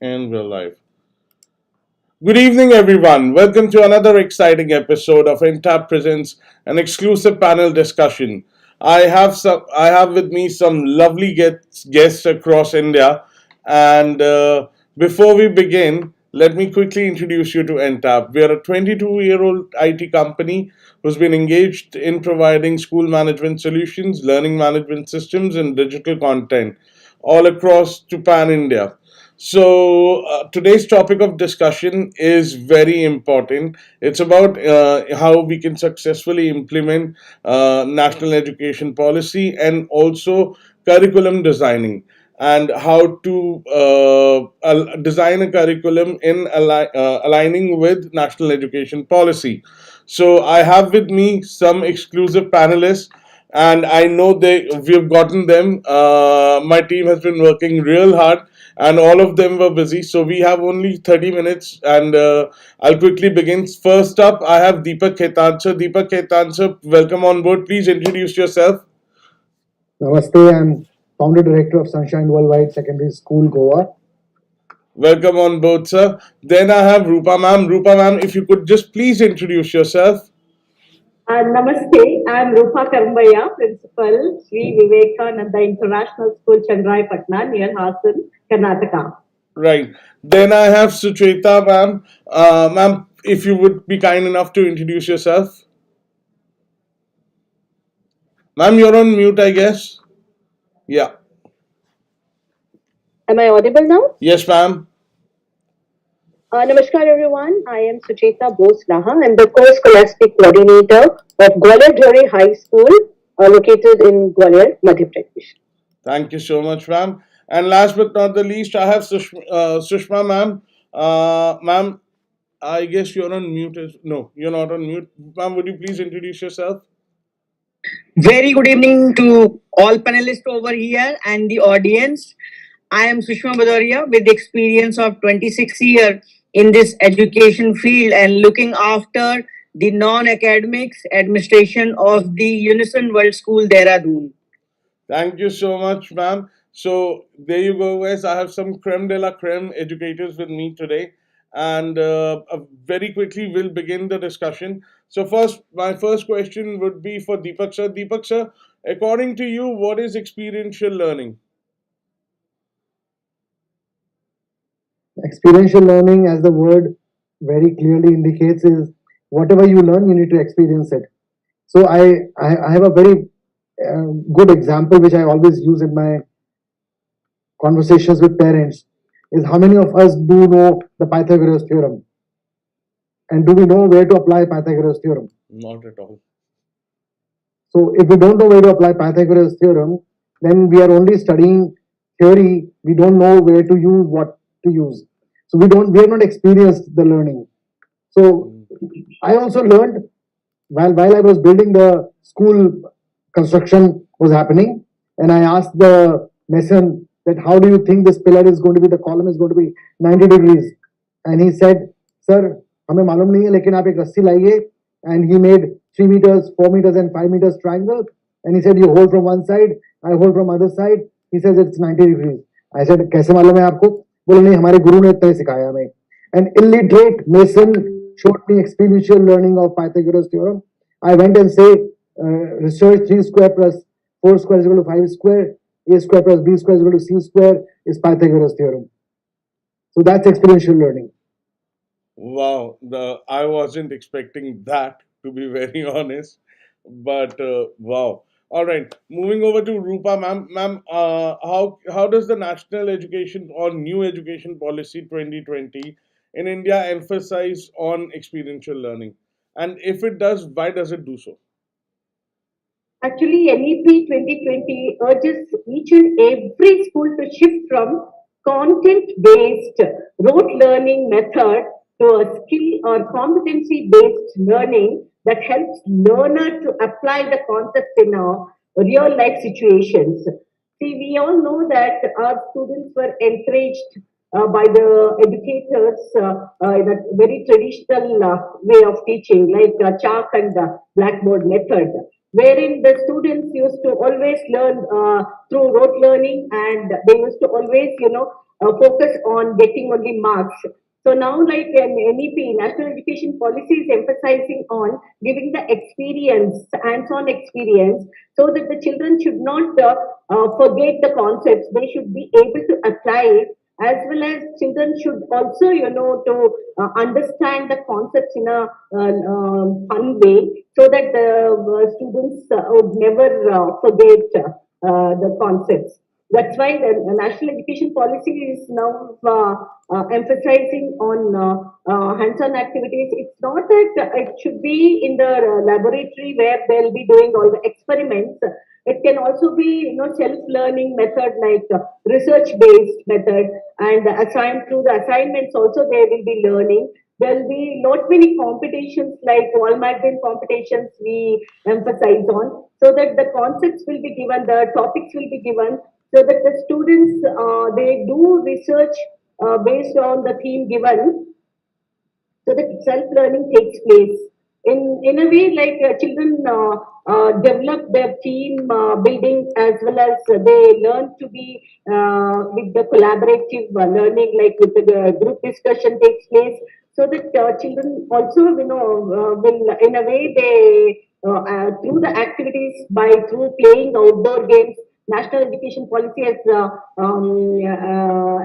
in real life. Good evening, everyone. Welcome to another exciting episode of NTAP Presents, an exclusive panel discussion. I have with me some lovely guests across India, and before we begin, let me quickly introduce you to NTAP. We are a 22-year-old IT company who's been engaged in providing school management solutions, learning management systems, and digital content all across to pan India. Today's topic of discussion is very important. It's about how we can successfully implement national education policy and also curriculum designing, and how to design a curriculum in aligning with national education policy. So, I have with me some exclusive panelists, and I know we've gotten them. My team has been working real hard, and all of them were busy. So we have only 30 minutes, and I'll quickly begin. First up, I have Deepak Khetansha. Deepak Khetansha, welcome on board. Please introduce yourself. Namaste, I'm founder director of Sunshine Worldwide Secondary School, Goa. Welcome on board, sir. Then I have Rupa ma'am. Rupa ma'am, if you could just please introduce yourself. Namaste, I'm Rupa Karmaya, Principal, Sri Vivekananda International School, Chandrayapatna, near Hassan, Karnataka. Right. Then I have Sucheta ma'am. Ma'am, if you would be kind enough to introduce yourself. Ma'am, you're on mute, I guess. Yeah. Am I audible now? Yes, ma'am. Namaskar, everyone. I am Sucheta Bose Laha. I'm the co-scholastic coordinator of Gwalior Jori High School, located in Gwalior, Madhya Pradesh. Thank you so much, ma'am. And last but not the least, I have Sushma ma'am. Ma'am, I guess you're on mute. No, you're not on mute. Ma'am, would you please introduce yourself? Very good evening to all panelists over here and the audience. I am Sushma Badoria with experience of 26 years in this education field and looking after the non-academics administration of the Unison World School Dehradun. Thank you so much, ma'am. So there you go, guys. I have some creme de la creme educators with me today, and very quickly we'll begin the discussion. So first, my first question would be for Deepak sir. Deepak sir, according to you, what is experiential learning? Experiential learning, as the word very clearly indicates, is whatever you learn, you need to experience it. So I have a very good example which I always use in my conversations with parents is how many of us do know the Pythagoras theorem? And do we know where to apply Pythagoras theorem? Not at all. So if we don't know where to apply Pythagoras theorem, then we are only studying theory. We don't know where to use what to use. So we have not experienced the learning. So I also learned while I was building the school construction was happening, and I asked the mason that how do you think this pillar is going to be, the column is going to be 90 degrees, and he said, sir, हमें मालूम नहीं है लेकिन आप एक रस्सी लाइए, and he made 3 meters, 4 meters, and 5 meters triangle, and he said you hold from one side, I hold from other side. He says it's 90 degrees. I said कैसे मालूम है आपको? बोले नहीं हमारे गुरु ने इतना ही सिखाया हमें. An illiterate mason showed me experiential learning of Pythagoras theorem. I went and say research 3 square plus 4 square is equal to 5 square, a square plus b square is equal to c square is Pythagoras theorem. So that's experiential learning. Wow, the I wasn't expecting that, to be very honest, but wow. All right, moving over to Rupa, ma'am. Ma'am, how does the National Education or New Education Policy 2020 in India emphasize on experiential learning? And if it does, why does it do so? Actually, NEP 2020 urges each and every school to shift from content-based rote learning method to a skill or competency-based learning that helps learner to apply the concepts in real life situations. See, we all know that our students were encouraged by the educators in a very traditional way of teaching, like chalk and blackboard method, wherein the students used to always learn through rote learning, and they used to always, focus on getting only marks. So now, like an NEP, National Education Policy is emphasizing on giving the experience, hands-on experience, so that the children should not forget the concepts. They should be able to apply it, as well as children should also, to understand the concepts in a fun way, so that the students would never forget the concepts. That's why the national education policy is now emphasizing on hands-on activities. It's not that it should be in the laboratory where they'll be doing all the experiments. It can also be, self-learning method, like research-based method, and assigned through the assignments also they will be learning. There'll be not many competitions like wall magazine competitions we emphasize on, so that the concepts will be given, the topics will be given, so that the students they do research based on the theme given, so that self-learning takes place. In a way, like children develop their team building, as well as they learn to be with the collaborative learning, like with the group discussion takes place, so that children also, will, in a way, they through the activities, by through playing outdoor games. National education policy has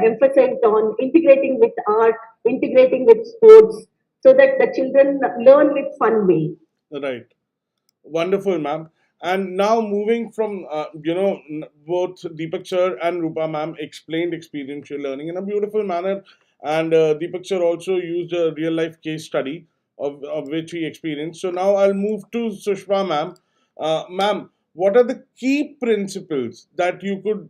emphasized on integrating with art, integrating with sports, so that the children learn with fun way. Right. Wonderful, ma'am. And now moving from, both Deepak sir and Rupa ma'am explained experiential learning in a beautiful manner. And Deepak sir also used a real life case study of which he experienced. So now I'll move to Sushma ma'am. Ma'am, what are the key principles that you could,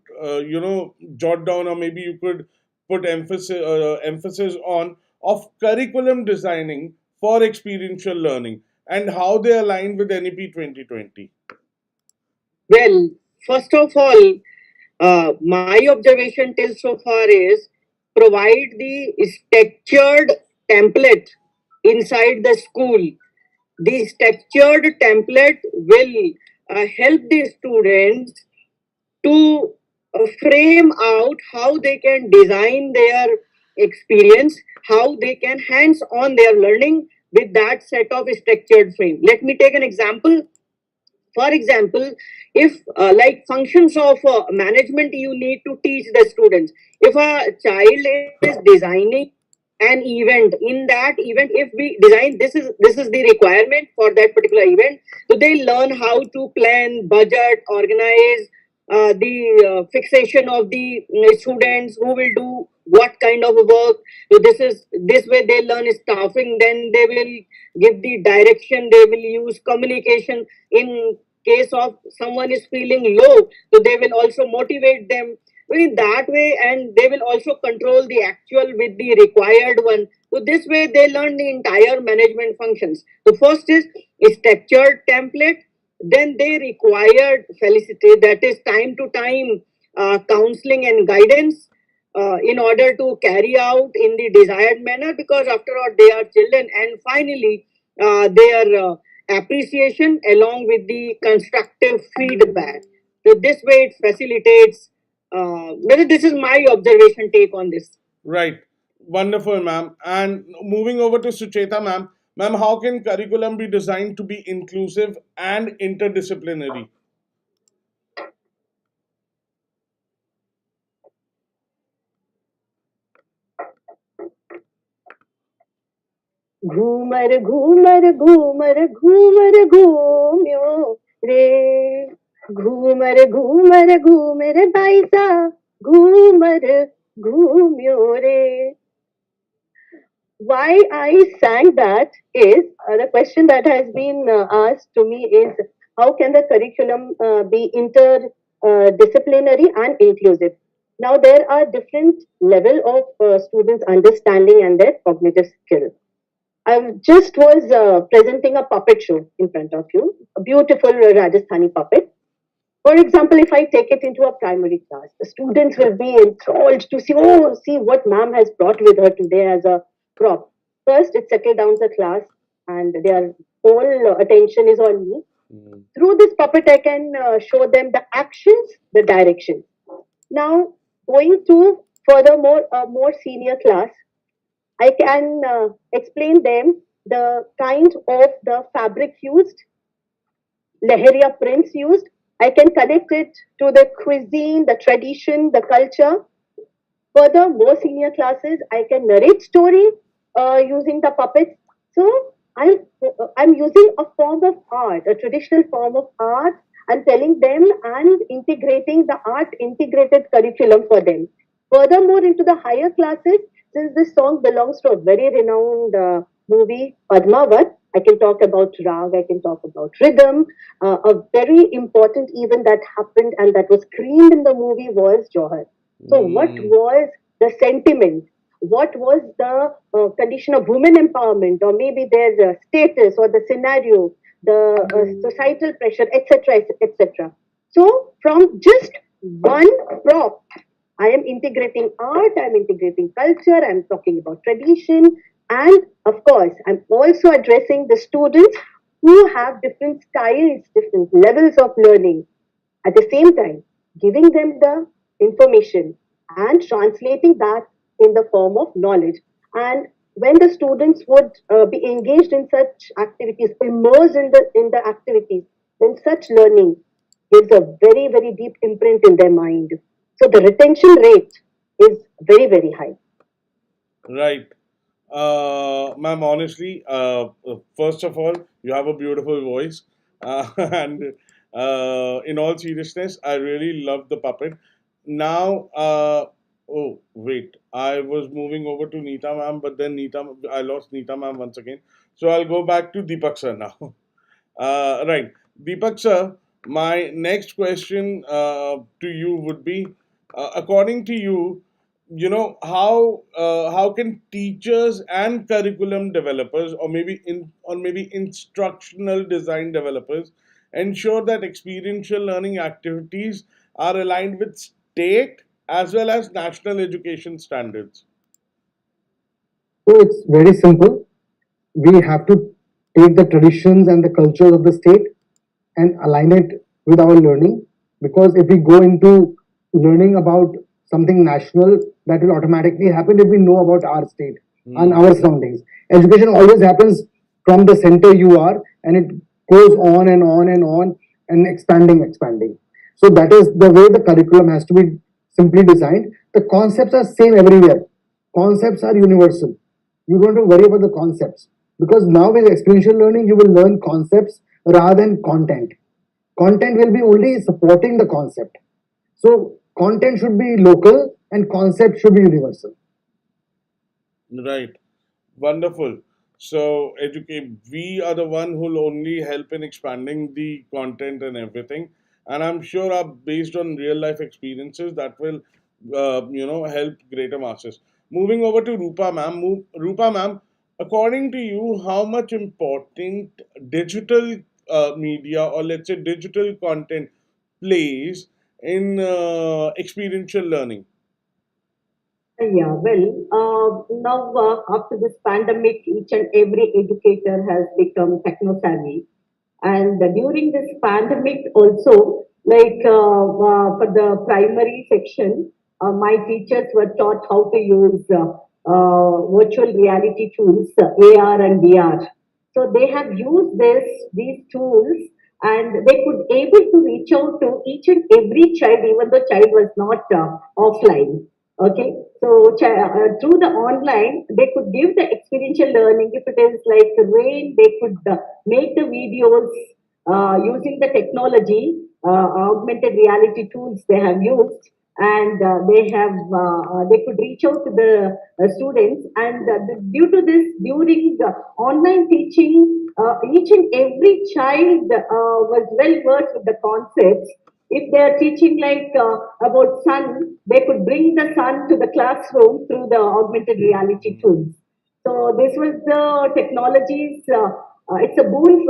jot down, or maybe you could put emphasis on, of curriculum designing for experiential learning, and how they align with NEP 2020? Well, first of all, my observation till so far is provide the structured template inside the school. The structured template will help the students to frame out how they can design their experience, how they can hands on their learning with that set of structured frame. Let me take an example. For example, if like functions of management, you need to teach the students. If a child is designing an event, in that event, if we design, this is the requirement for that particular event, so they learn how to plan, budget, organize, the fixation of the students who will do what kind of work. So this way they learn staffing, then they will give the direction, they will use communication. In case of someone is feeling low, so they will also motivate them in that way, and they will also control the actual with the required one. So this way they learn the entire management functions. So first is a structured template, then they required felicity, that is time to time counseling and guidance in order to carry out in the desired manner, because after all they are children. And finally their appreciation along with the constructive feedback. So this way it facilitates. Whether this is my observation take on this. Right. Wonderful, ma'am. And moving over to Sucheta ma'am. Ma'am, how can curriculum be designed to be inclusive and interdisciplinary? Ghoomar Ghoomar Ghoomar Ghoomar घूम्यो रे, घूमर घूमर घूमर बाईसा, घूमर घूम्यो रे. Why I sang that is, the question that has been asked to me is, how can the curriculum be interdisciplinary and inclusive? Now there are different level of students' understanding and their cognitive skill. I just was presenting a puppet show in front of you, a beautiful Rajasthani puppet. For example, if I take it into a primary class, the students will be enthralled to see, oh, see what ma'am has brought with her today as a prop. First, it settled down the class, and their whole attention is on me. Through this puppet, I can show them the actions, the direction. Now, going to Furthermore, a more senior class, I can explain them the kind of the fabric used, leheria prints used. I can connect it to the cuisine, the tradition, the culture. Further, more senior classes, I can narrate story using the puppets. So I'm using a form of art, a traditional form of art, and telling them and integrating the art integrated curriculum for them. Furthermore, into the higher classes, since this song belongs to a very renowned movie, Padmavat, I can talk about rag, I can talk about rhythm. A very important event that happened and that was screened in the movie was Johar. So, what Mm, was the sentiment? What was the condition of women empowerment, or maybe their status, or the scenario, the societal pressure, etc., etc. So, from just one prop, I am integrating art, I'm integrating culture, I'm talking about tradition, and of course, I'm also addressing the students who have different styles, different levels of learning. At the same time, giving them the information and translating that in the form of knowledge. And when the students would be engaged in such activities, immersed in the activities, then such learning gives a very, very deep imprint in their mind. So the retention rate is very, very high. right. Ma'am, honestly, first of all, you have a beautiful voice. And in all seriousness, I really love the puppet. Now, oh, wait, I was moving over to Neeta ma'am, but then I lost Neeta ma'am once again. So I'll go back to Deepak sir now. Right. Deepak sir, my next question to you would be, according to you, how can teachers and curriculum developers, or maybe instructional design developers, ensure that experiential learning activities are aligned with state as well as national education standards? So it's very simple. We have to take the traditions and the cultures of the state and align it with our learning, because if we go into learning about something national, that will automatically happen if we know about our state and Hmm. our surroundings. Education always happens from the center you are, and it goes on and on and on, and expanding. So that is the way the curriculum has to be simply designed. The concepts are same everywhere. Concepts are universal. You don't have to worry about the concepts, because now with experiential learning you will learn concepts rather than content. Content will be only supporting the concept. So content should be local and concept should be universal. Right. Wonderful. So, educate. We are the one who'll only help in expanding the content and everything. And I'm sure, based on real life experiences, that will, help greater masses. Moving over to Rupa ma'am. Rupa ma'am, according to you, how much important digital media, or let's say digital content, plays in experiential learning? Yeah, well, now after this pandemic, each and every educator has become techno savvy. And during this pandemic, also, like for the primary section, my teachers were taught how to use virtual reality tools, AR and VR. So they have used these tools, and they could able to reach out to each and every child, even though child was not offline. Okay, so through the online, they could give the experiential learning. If it is like rain, they could make the videos using the technology, augmented reality tools they have used, and they could reach out to the students. And due to this, during the online teaching, each and every child was well versed with the concepts. If they are teaching like about sun, they could bring the sun to the classroom through the augmented reality tools. So this was the technologies. It's a boon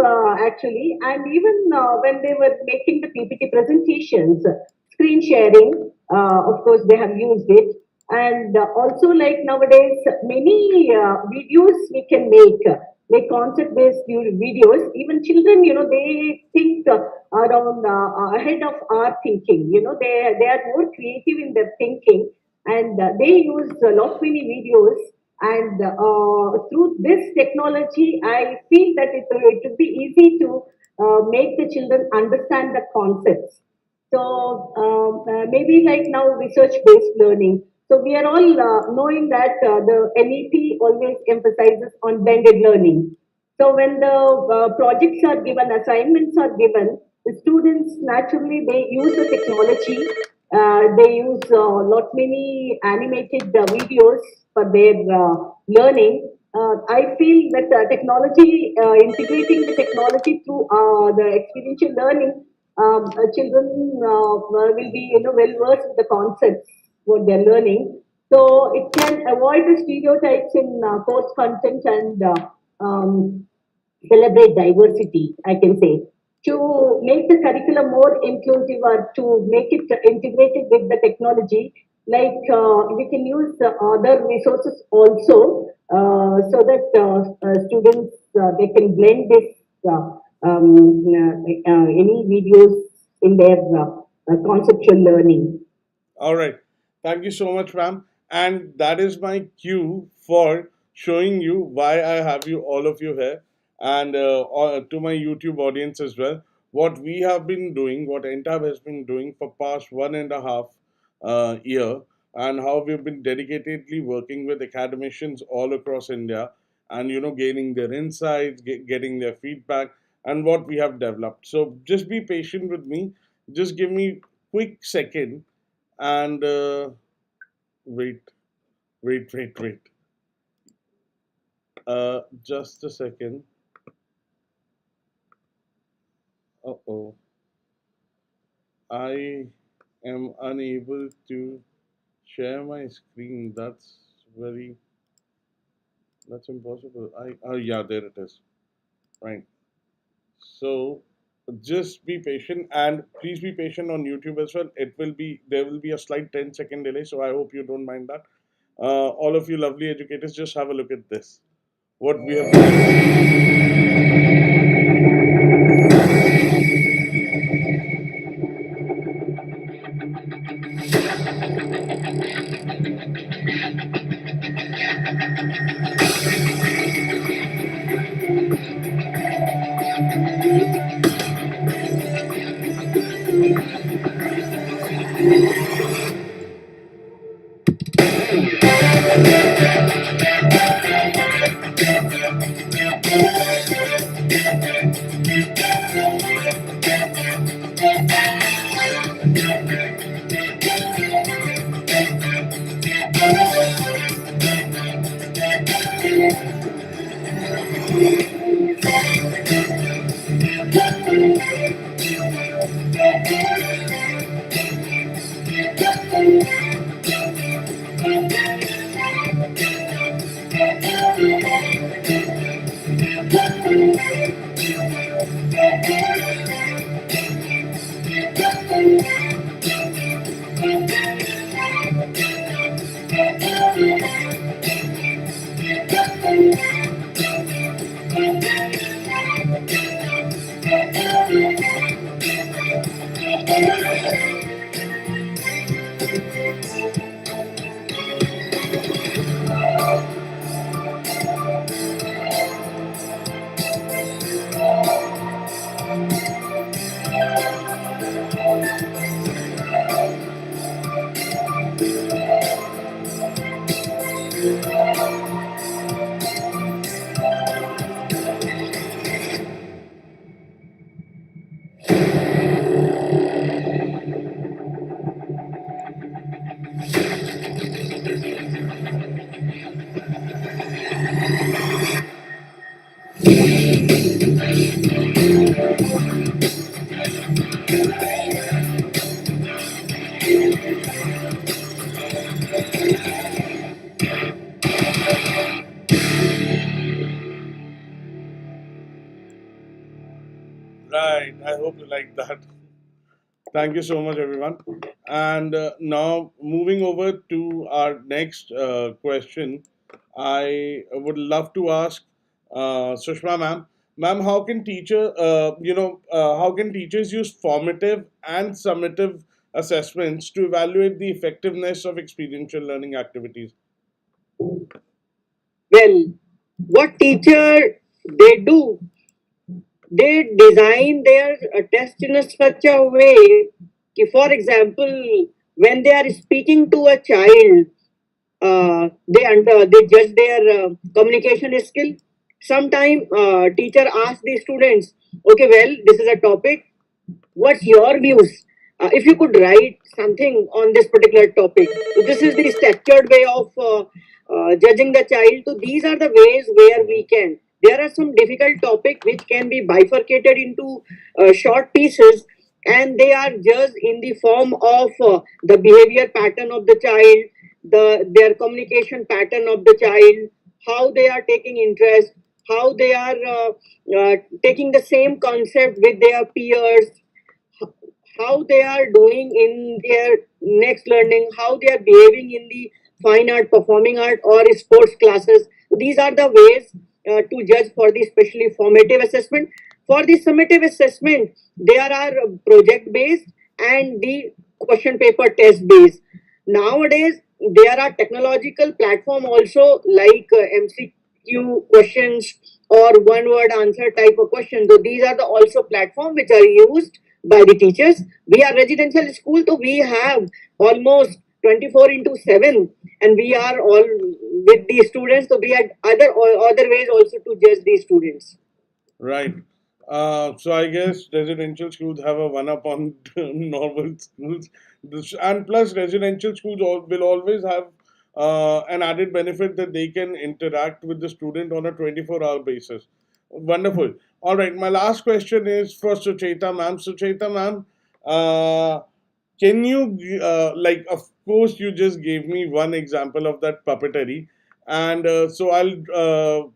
actually, and even when they were making the PPT presentations, screen sharing, of course, they have used it, and also like nowadays, many videos we can make. Like concept-based videos, even children, they think around ahead of our thinking. They are more creative in their thinking, and they use a lot many videos. And through this technology, I feel that it would be easy to make the children understand the concepts. So maybe like now research-based learning. So we are all knowing that the NEP always emphasizes on blended learning. So when the projects are given, assignments are given, the students naturally they use the technology. They use lot many animated videos for their learning. I feel that integrating the technology through the experiential learning, children will be well versed with the concepts what they're learning. So it can avoid the stereotypes in course content and celebrate diversity, I can say. To make the curriculum more inclusive or to make it integrated with the technology, like we can use other resources also so that students they can blend this any videos in their conceptual learning. All right. Thank you so much, ma'am. And that is my cue for showing you why I have you all of you here, and to my YouTube audience as well. What we have been doing, what NTAB has been doing for past 1.5 year, and how we've been dedicatedly working with academicians all across India, and gaining their insights, getting their feedback, and what we have developed. So just be patient with me. Just give me quick second and wait, wait. Just a second. Oh, I am unable to share my screen. Very, that's impossible. Yeah, there it is. Right. So just be patient, and please be patient on YouTube as well. There will be a slight 10-second delay, so I hope you don't mind that. All of you lovely educators, just have a look at this. What we have. Right. I hope you like that. Thank you so much, everyone. And now, moving over to our next question, I would love to ask Sushma ma'am. Ma'am, how can teachers use formative and summative assessments to evaluate the effectiveness of experiential learning activities? Well, what teacher they do, they design their test in a such a way, for example, when they are speaking to a child, they judge their communication skill. Sometime teacher asks the students, okay, well, this is a topic, what's your views? If you could write something on this particular topic. So this is the structured way of judging the child. So these are the ways where we can. There are some difficult topics which can be bifurcated into short pieces, and they are judged in the form of the behavior pattern of the child, their communication pattern of the child, how they are taking interest, how they are taking the same concept with their peers, how they are doing in their next learning, how they are behaving in the fine art, performing art, or sports classes. These are the ways to judge for the especially formative assessment. For the summative assessment, there are project based and the question paper test based. Nowadays, there are technological platform also like MCQ questions or one word answer type of questions. So these are the also platform which are used by the teachers. We are residential school, so we have almost 24 into 7, and we are all with the students. So we had other ways also to judge the students. Right. So I guess residential schools have a one up on normal schools. And plus, residential schools will always have an added benefit that they can interact with the student on a 24-hour basis. Wonderful. All right. My last question is for Sucheta ma'am. Sucheta ma'am, uh, can you, like, of course, you just gave me one example of that puppetry, and so I'll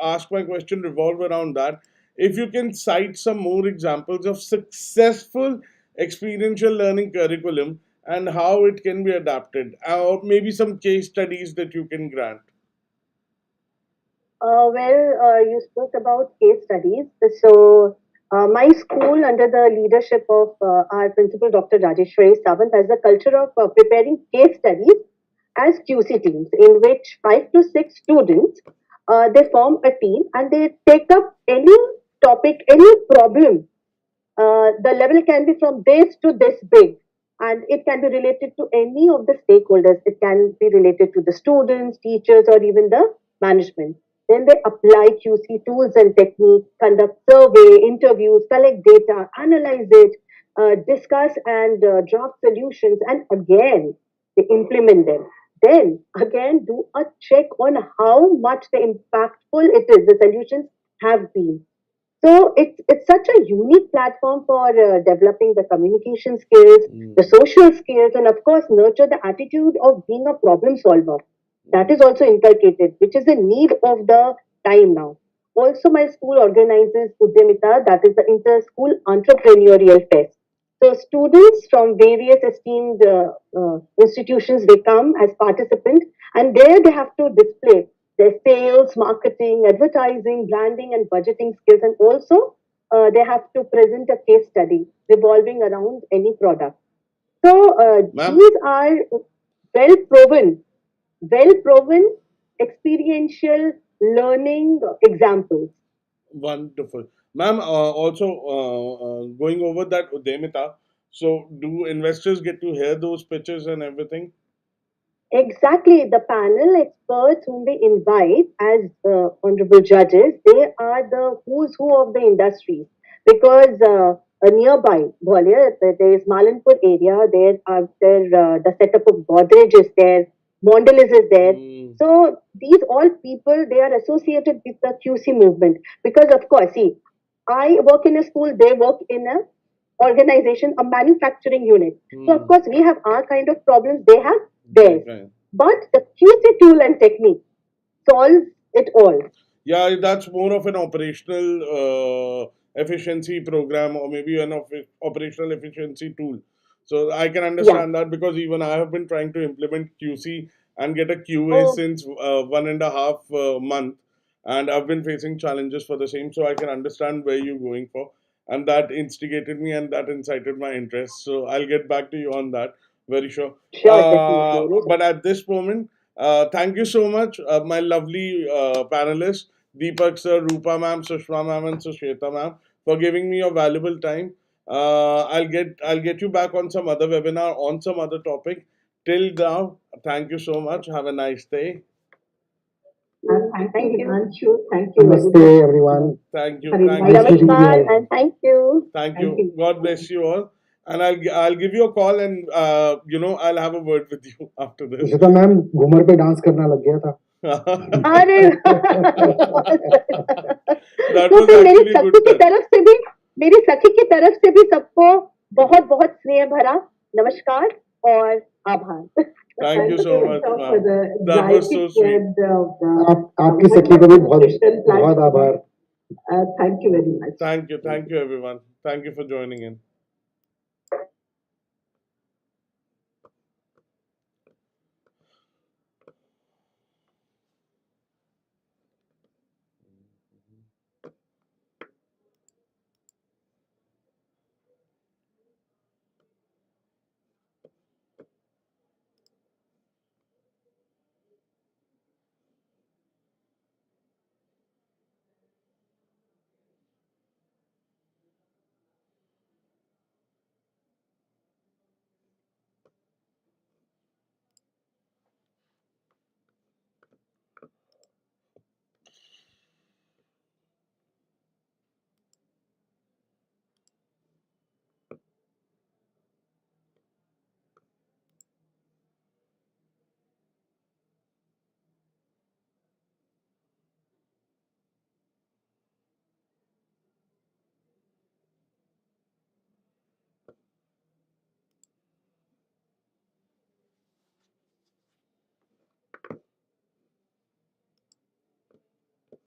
ask my question revolve around that. If you can cite some more examples of successful experiential learning curriculum and how it can be adapted, or maybe some case studies that you can grant. You spoke about case studies. So, my school, under the leadership of our principal, Dr. Rajeshwari Sawant, has a culture of preparing case studies as QC teams, in which 5 to 6 students they form a team and they take up any topic, any problem. The level can be from this to this big, and it can be related to any of the stakeholders. It can be related to the students, teachers, or even the management. Then they apply QC tools and techniques, conduct survey, interviews, collect data, analyze it, discuss and draft solutions, and again they implement them. Then again do a check on how much the impactful it is. The solutions have been, so it's such a unique platform for developing the communication skills, the Mm, social skills, and of course nurture the attitude of being a problem solver. That is also inculcated, which is a need of the time now. Also, my school organizes Udyamita, that is the inter-school entrepreneurial fest. So students from various esteemed institutions, they come as participants, and there they have to display their sales, marketing, advertising, branding, and budgeting skills, and also they have to present a case study revolving around any product. So ma'am, these are well proven, well proven experiential learning examples. wonderful. Ma'am, also going over that Udemita, so do investors get to hear those pitches and everything? Exactly, the panel experts whom we invite as honorable judges, they are the who's who of the industries. Because nearby Gwalior, there is Malanpur area, the setup of Godrej is there, Mondelez is there. Mm, So these all people, they are associated with the QC movement. Because of course, see, I work in a school, they work in a organization, a manufacturing unit. So of mm, course, we have our kind of problems, they have they theirs. can. But the QC tool and technique solves it all. Yeah, that's more of an operational efficiency program or maybe an operational efficiency tool. So I can Yeah. understand that because even I have been trying to implement QC and get a QA Oh, since 1.5 month, and I've been facing challenges for the same. So I can understand where you're going for. and that instigated me and that incited my interest. So I'll get back to you on that, very sure. Sure, definitely. But at this moment, thank you so much, my lovely panelists, Deepak sir, Rupa ma'am, Sushma ma'am, and Sushweta ma'am, for giving me your valuable time. I'll get you back on some other webinar on some other topic. Till now, thank you so much. Have a nice day. Thank you, Anshu. Thank you very Namaste, much. everyone. Thank you. Very Thank nice you. Nice meeting you Namaskar all. and thank you. Thank Thank you. you. God bless you all. And I'll give you a call, and I'll have a word with you after this. Sushmita ma'am Ghoomar पे dance करना लग गया था. अरे That तो was फिर मेरी actually a good सखी की touch. तरफ से भी मेरी सखी की तरफ से भी सबको बहुत बहुत स्नेह भरा नमस्कार और आभार. Thank you so much, for ma'am. the That was so exciting sweet. and आपकी सखी को भी बहुत बहुत आभार. Thank you very much. Thank you. Thank you, everyone. Thank you for joining in.